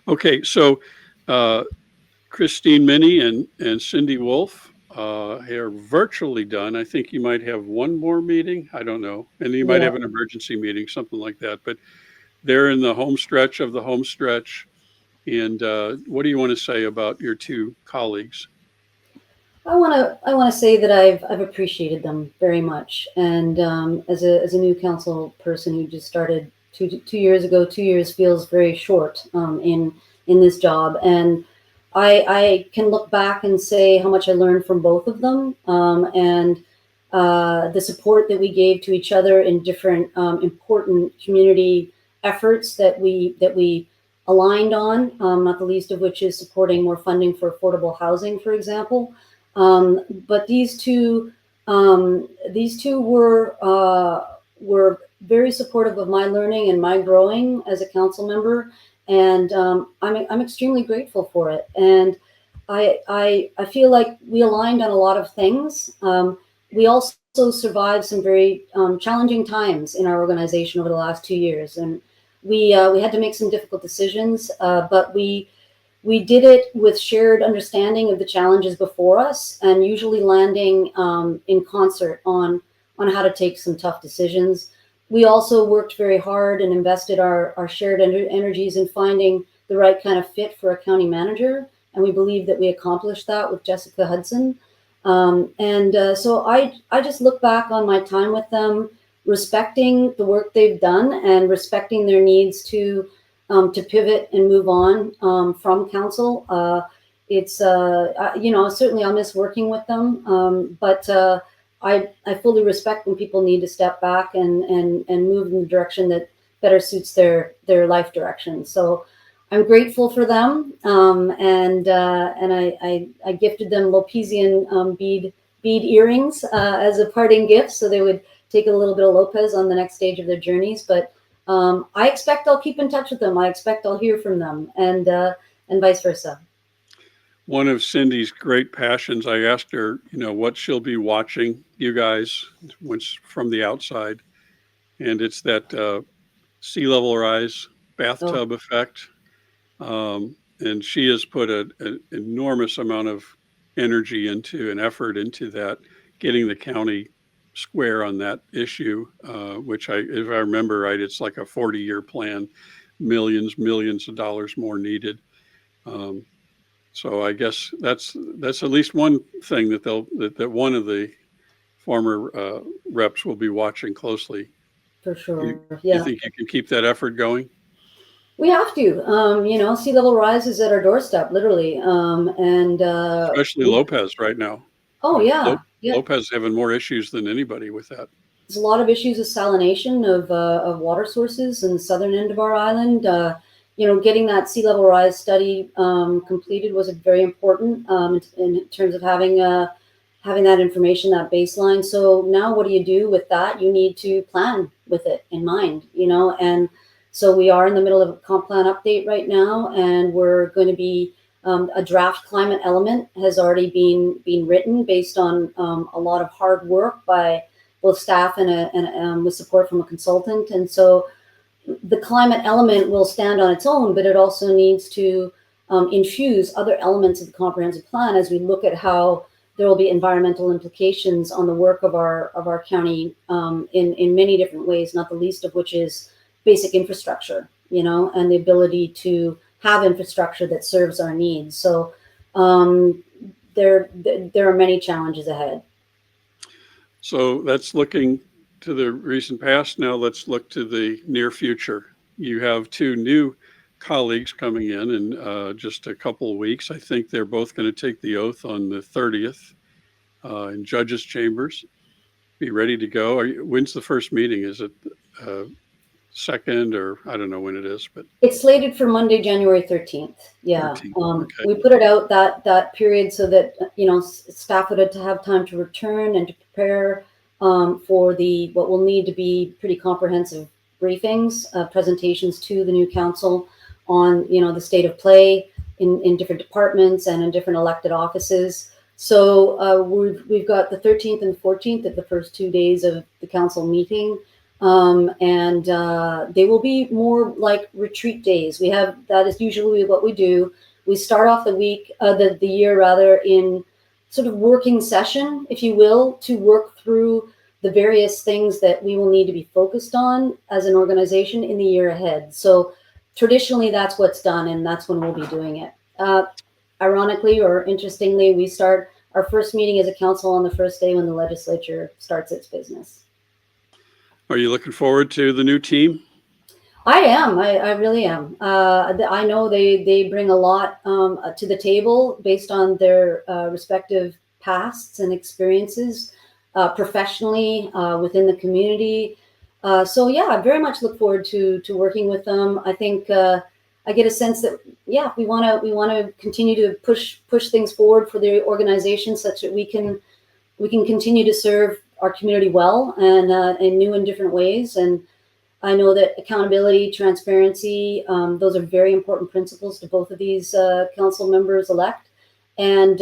Okay, so Christine Minnie and Cindy Wolf are virtually done. I think you might have one more meeting. I don't know. And you might Yeah. have an emergency meeting, something like that. But they're in the home stretch of the home stretch. And what do you want to say about your two colleagues? I want to say that I've appreciated them very much, and as a new council person who just started two years ago, 2 years feels very short in this job, and I can look back and say how much I learned from both of them, and the support that we gave to each other in different important community efforts that we aligned on, not the least of which is supporting more funding for affordable housing, for example. But these two were very supportive of my learning and my growing as a council member, and I'm extremely grateful for it. And I feel like we aligned on a lot of things. We also survived some very challenging times in our organization over the last 2 years, and we had to make some difficult decisions, but we did it with shared understanding of the challenges before us, and usually landing in concert on how to take some tough decisions. We also worked very hard and invested our shared energies in finding the right kind of fit for a county manager, and we believe that we accomplished that with Jessica Hudson. So I just look back on my time with them, respecting the work they've done and respecting their needs to pivot and move on from council. Certainly I'll miss working with them, but I fully respect when people need to step back and move in the direction that better suits their life direction. So I'm grateful for them, and I gifted them Lopesian bead earrings as a parting gift, so they would take a little bit of Lopez on the next stage of their journeys. But I expect I'll keep in touch with them. I expect I'll hear from them, and vice versa. One of Cindy's great passions, I asked her, what she'll be watching you guys once from the outside, and it's that sea level rise bathtub effect. And she has put an enormous amount of energy into and effort into that, getting the county square on that issue, which if I remember right, it's like a 40-year plan, millions of dollars more needed. So I guess that's at least one thing that one of the former reps will be watching closely. For sure. You think you can keep that effort going? We have to. Sea level rise is at our doorstep, literally, and especially Lopez right now. Oh yeah, Lopez having more issues than anybody with that. There's a lot of issues with salination of water sources in the southern end of our island. Getting that sea level rise study completed was very important in terms of having that information, that baseline. So now what do you do with that? You need to plan with it in mind, and so we are in the middle of a comp plan update right now, and we're going to be a draft climate element has already been written based on a lot of hard work by both staff and with support from a consultant. And so the climate element will stand on its own, but it also needs to infuse other elements of the comprehensive plan as we look at how there will be environmental implications on the work of our county in many different ways, not the least of which is basic infrastructure, and the ability to have infrastructure that serves our needs. So there are many challenges ahead. So that's looking to the recent past. Now let's look to the near future. You have two new colleagues coming in just a couple of weeks. I think they're both going to take the oath on the 30th in judges' chambers. Be ready to go. When's the first meeting? Is it second, or I don't know when it is, but it's slated for Monday, January 13th. Yeah. 13th. Okay. We put it out that period so that staff would have time to return and to prepare for what will need to be pretty comprehensive briefings, presentations to the new council on the state of play in different departments and in different elected offices. So we've got the 13th and 14th at the first 2 days of the council meeting. And they will be more like retreat days. That is usually what we do. We start off the year rather, in sort of working session, if you will, to work through the various things that we will need to be focused on as an organization in the year ahead. So traditionally, that's what's done, and that's when we'll be doing it. Ironically or interestingly, we start our first meeting as a council on the first day when the legislature starts its business. Are you looking forward to the new team? I am. I really am. I know they bring a lot to the table based on their respective pasts and experiences professionally within the community. So yeah, I very much look forward to working with them. I think I get a sense that we want to continue to push things forward for the organization, such that we can continue to serve our community well and in new and different ways. And I know that accountability, transparency, those are very important principles to both of these council members elect. And,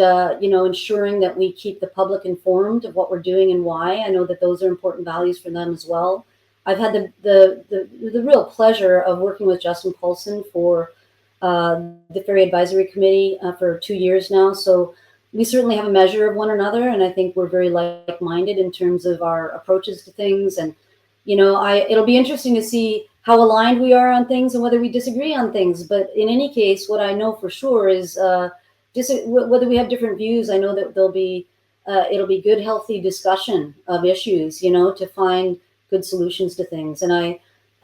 ensuring that we keep the public informed of what we're doing and why. I know that those are important values for them as well. I've had the real pleasure of working with Justin Paulsen for the Ferry Advisory Committee for 2 years now. So we certainly have a measure of one another, and I think we're very like-minded in terms of our approaches to things. And it'll be interesting to see how aligned we are on things and whether we disagree on things. But in any case, what I know for sure is whether we have different views, I know that it'll be good, healthy discussion of issues, to find good solutions to things. And I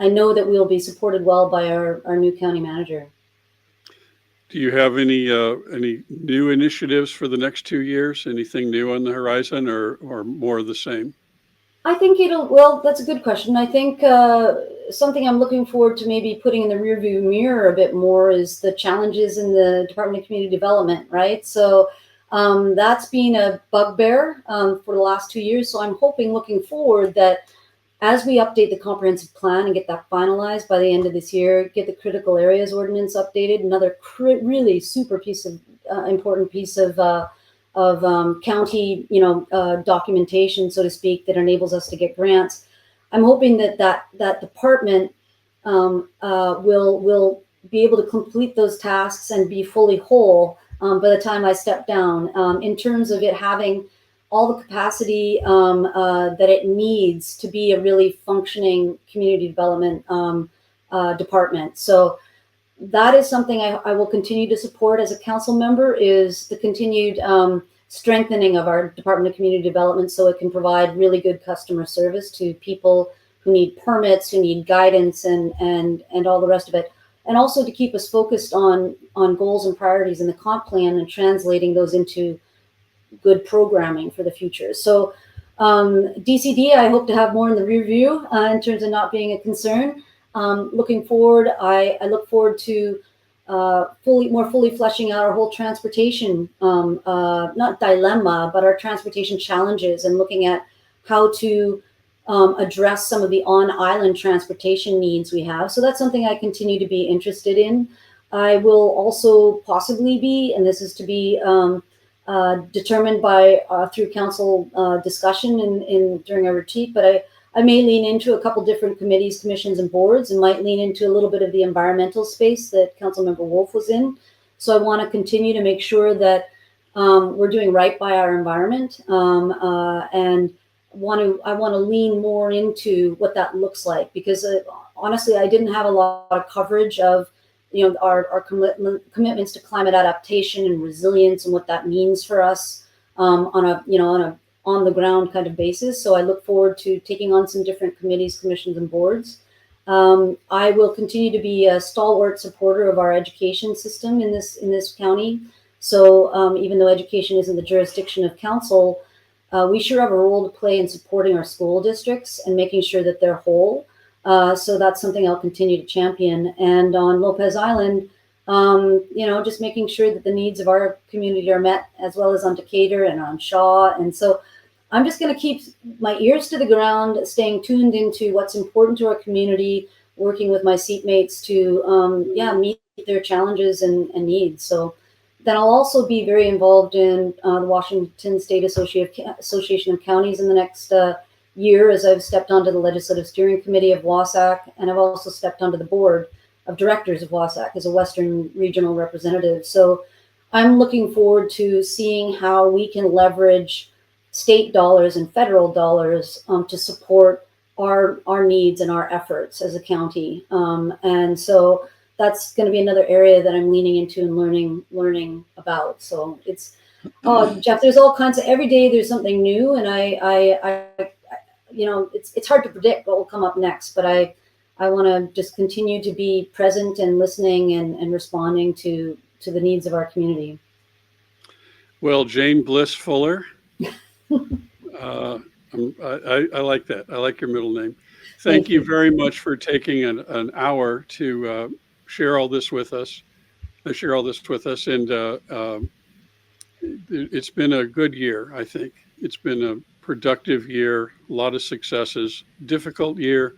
know that we'll be supported well by our new county manager. Do you have any new initiatives for the next 2 years? Anything new on the horizon, or more of the same? I think that's a good question. I think something I'm looking forward to maybe putting in the rearview mirror a bit more is the challenges in the Department of Community Development, right? So that's been a bugbear for the last 2 years. So I'm looking forward that as we update the comprehensive plan and get that finalized by the end of this year, get the critical areas ordinance updated, another really super important piece of county, documentation, so to speak, that enables us to get grants. I'm hoping that department will be able to complete those tasks and be fully whole by the time I step down, in terms of it having all the capacity that it needs to be a really functioning community development department. So that is something I will continue to support as a council member, is the continued strengthening of our Department of Community Development, so it can provide really good customer service to people who need permits, who need guidance, and all the rest of it. And also to keep us focused on goals and priorities in the comp plan and translating those into good programming for the future. So DCD, I hope to have more in the rear view in terms of not being a concern. Looking forward, I look forward to more fully fleshing out our whole transportation, not dilemma, but our transportation challenges, and looking at how to address some of the on-island transportation needs we have. So that's something I continue to be interested in. I will also possibly be, and this is to be determined by through council discussion during our retreat, but I may lean into a couple different committees, commissions, and boards, and might lean into a little bit of the environmental space that Councilmember Wolf was in. So I want to continue to make sure that we're doing right by our environment, and I want to lean more into what that looks like, because honestly, I didn't have a lot of coverage of our commitments to climate adaptation and resilience and what that means for us on a on the ground kind of basis. So I look forward to taking on some different committees, commissions, and boards. I will continue to be a stalwart supporter of our education system in this county. So even though education isn't the jurisdiction of council, we sure have a role to play in supporting our school districts and making sure that they're whole. So that's something I'll continue to champion. And on Lopez Island, just making sure that the needs of our community are met, as well as on Decatur and on Shaw. And so I'm just going to keep my ears to the ground, staying tuned into what's important to our community, working with my seatmates to, meet their challenges and needs. So then I'll also be very involved in the Washington State Association of Counties in the next year as I've stepped onto the Legislative Steering Committee of WASAC, and I've also stepped onto the board of directors of WASAC as a Western Regional Representative. So I'm looking forward to seeing how we can leverage state dollars and federal dollars to support our needs and our efforts as a county. And so that's going to be another area that I'm leaning into and learning about. So it's, Jeff, there's all kinds of, every day there's something new, and I it's hard to predict what will come up next, but I want to just continue to be present and listening and responding to the needs of our community. Well, Jane Bliss Fuller, I like that. I like your middle name. Thank you very much for taking an hour to share all this with us. And it's been a good year, I think. It's been a productive year, a lot of successes, difficult year.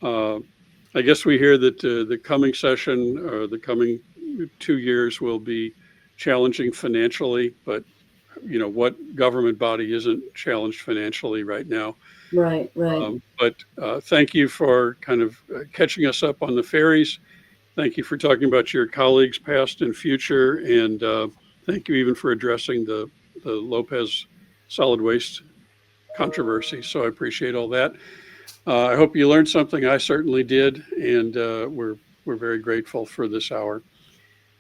I guess we hear that the coming session or the coming 2 years will be challenging financially, but what government body isn't challenged financially right now? Right. But thank you for kind of catching us up on the ferries. Thank you for talking about your colleagues, past and future, and thank you even for addressing the Lopez solid waste controversy. So I appreciate all that. I hope you learned something. I certainly did, and we're very grateful for this hour.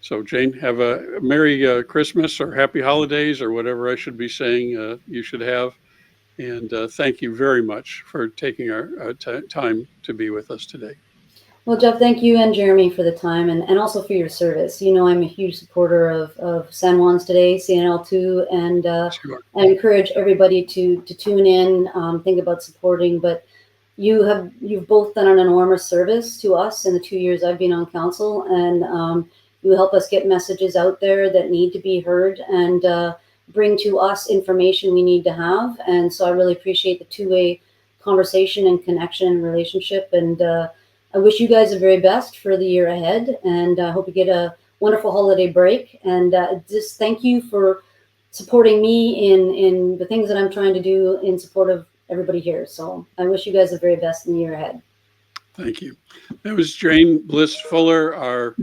So Jane, have a Merry Christmas or Happy Holidays or whatever I should be saying you should have. And thank you very much for taking our time to be with us today. Well, Jeff, thank you and Jeremy for the time and also for your service. I'm a huge supporter of SanJuans.Today, CNL2, and Sure. I encourage everybody to tune in, think about supporting. But you've both done an enormous service to us in the 2 years I've been on council, and you help us get messages out there that need to be heard and bring to us information we need to have. And so I really appreciate the two-way conversation and connection and relationship. And I wish you guys the very best for the year ahead, and I hope you get a wonderful holiday break. And just thank you for supporting me in the things that I'm trying to do in support of everybody here. So I wish you guys the very best in the year ahead. Thank you. That was Jane Bliss Fuller, our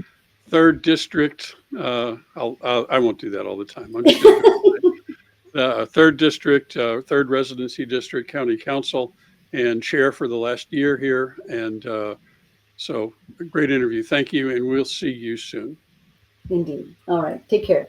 3rd district. I won't do that all the time. I'm just going to 3rd district, 3rd residency district, county council, and chair for the last year here. And so a great interview. Thank you. And we'll see you soon. Indeed. All right. Take care.